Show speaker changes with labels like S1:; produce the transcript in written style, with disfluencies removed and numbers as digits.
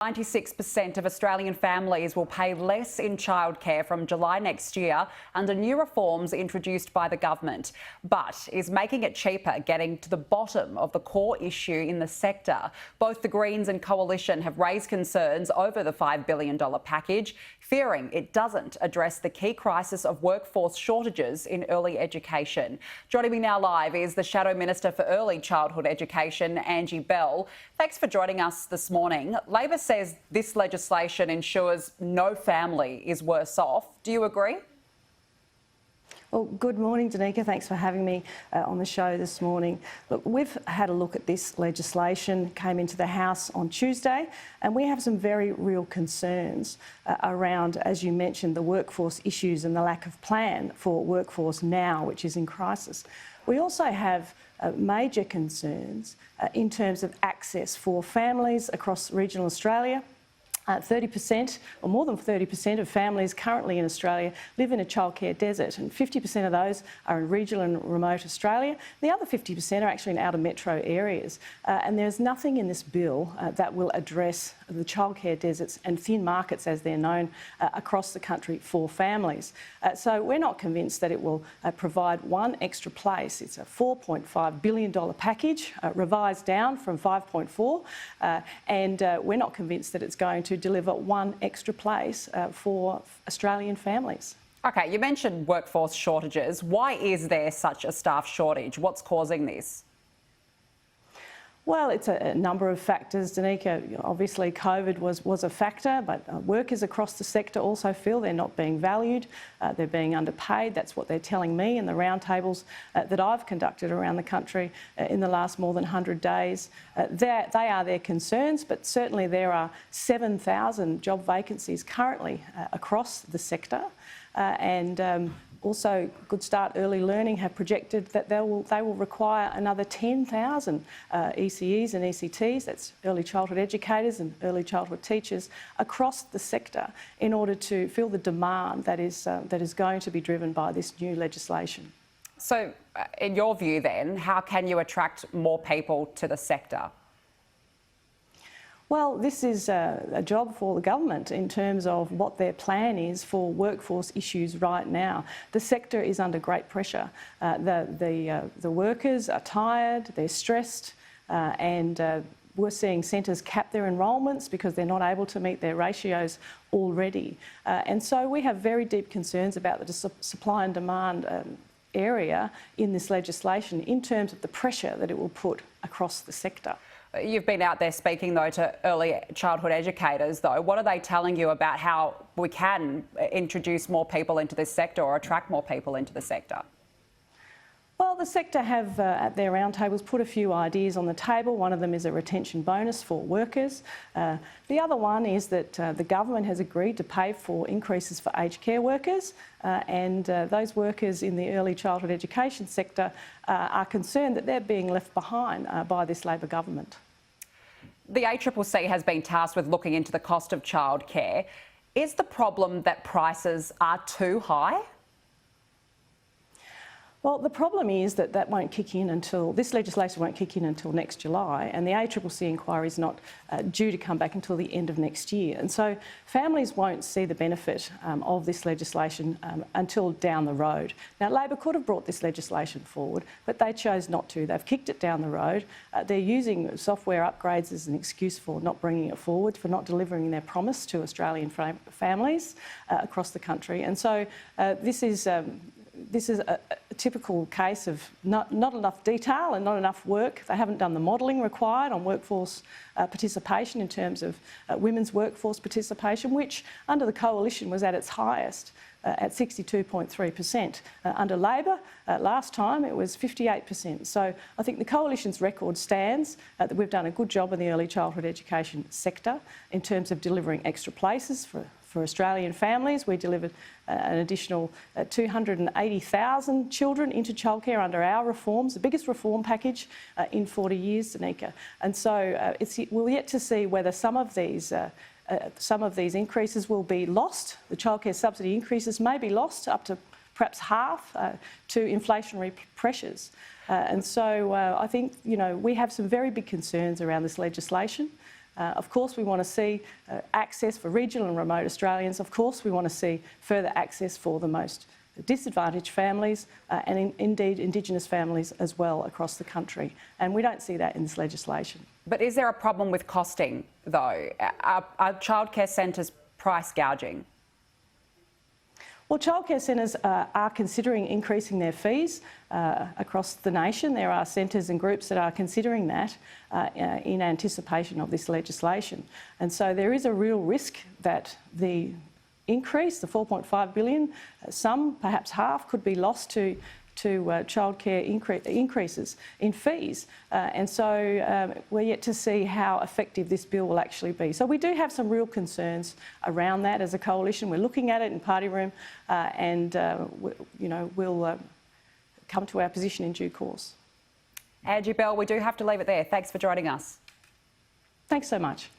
S1: 96% of Australian families will pay less in childcare from July next year under new reforms introduced by the government. But is making it cheaper getting to the bottom of the core issue in the sector? Both the Greens and Coalition have raised concerns over the $5 billion package, fearing it doesn't address the key crisis of workforce shortages in early education. Joining me now live is the Shadow Minister for Early Childhood Education, Angie Bell. Thanks for joining us this morning. Labor says this legislation ensures no family is worse off. Do you agree?
S2: Well, good morning, Danica. Thanks for having me on the show this morning. Look, we've had a look at this legislation, came into the House on Tuesday, and we have some very real concerns around, as you mentioned, the workforce issues and the lack of plan for workforce now, which is in crisis. We also have major concerns in terms of access for families across regional Australia. 30% or more than 30% of families currently in Australia live in a childcare desert, and 50% of those are in regional and remote Australia. The other 50% are actually in outer metro areas, and there's nothing in this bill that will address the childcare deserts and thin markets, as they're known, across the country for families. So we're not convinced that it will provide one extra place. It's a $4.5 billion package, revised down from 5.4, and we're not convinced that it's going to deliver one extra place for Australian families.
S1: OK, you mentioned workforce shortages. Why is there such a staff shortage? What's causing this?
S2: Well, it's a number of factors, Danica. Obviously, COVID was a factor, but workers across the sector also feel they're not being valued, they're being underpaid. That's what they're telling me in the roundtables that I've conducted around the country in the last more than 100 days. They are their concerns, but certainly there are 7,000 job vacancies currently across the sector, and also, Good Start Early Learning have projected that they will require another 10,000 ECEs and ECTs, that's early childhood educators and early childhood teachers, across the sector in order to fill the demand that is going to be driven by this new legislation.
S1: So, in your view then, how can you attract more people to the sector?
S2: Well, this is a job for the government in terms of what their plan is for workforce issues right now. The sector is under great pressure. The workers are tired, they're stressed, and we're seeing centres cap their enrolments because they're not able to meet their ratios already. And so we have very deep concerns about the supply and demand area in this legislation in terms of the pressure that it will put across the sector.
S1: You've been out there speaking, though, to early childhood educators, though. What are they telling you about how we can introduce more people into this sector or attract more people into the sector?
S2: Well, the sector have, at their roundtables, put a few ideas on the table. One of them is a retention bonus for workers. The other one is that the government has agreed to pay for increases for aged care workers, and those workers in the early childhood education sector are concerned that they're being left behind by this Labor government.
S1: The ACCC has been tasked with looking into the cost of childcare. Is the problem that prices are too high?
S2: Well, the problem is that this legislation won't kick in until next July, and the ACCC inquiry is not due to come back until the end of next year. And so families won't see the benefit of this legislation until down the road. Now, Labor could have brought this legislation forward, but they chose not to. They've kicked it down the road. They're using software upgrades as an excuse for not bringing it forward, for not delivering their promise to Australian families across the country. And so this is a typical case of not enough detail and not enough work. They haven't done the modelling required on workforce participation in terms of women's workforce participation, which under the Coalition was at its highest at 62.3%. Under Labor, last time it was 58%. So I think the Coalition's record stands that we've done a good job in the early childhood education sector in terms of delivering extra places for Australian families. We delivered an additional 280,000 children into childcare under our reforms, the biggest reform package in 40 years, Danica. And so we're yet to see whether some of these increases will be lost. The childcare subsidy increases may be lost up to perhaps half to inflationary pressures. And so I think, we have some very big concerns around this legislation. Of course, we want to see access for regional and remote Australians. Of course, we want to see further access for the most disadvantaged families and indeed Indigenous families as well across the country. And we don't see that in this legislation.
S1: But is there a problem with costing, though? Are childcare centres price gouging?
S2: Well, childcare centres are considering increasing their fees across the nation. There are centres and groups that are considering that in anticipation of this legislation. And so there is a real risk that the increase, the $4.5 billion, some, perhaps half, could be lost to childcare increases in fees. And so we're yet to see how effective this bill will actually be. So we do have some real concerns around that as a coalition. We're looking at it in party room and we'll come to our position in due course.
S1: Angie Bell, we do have to leave it there. Thanks for joining us.
S2: Thanks so much.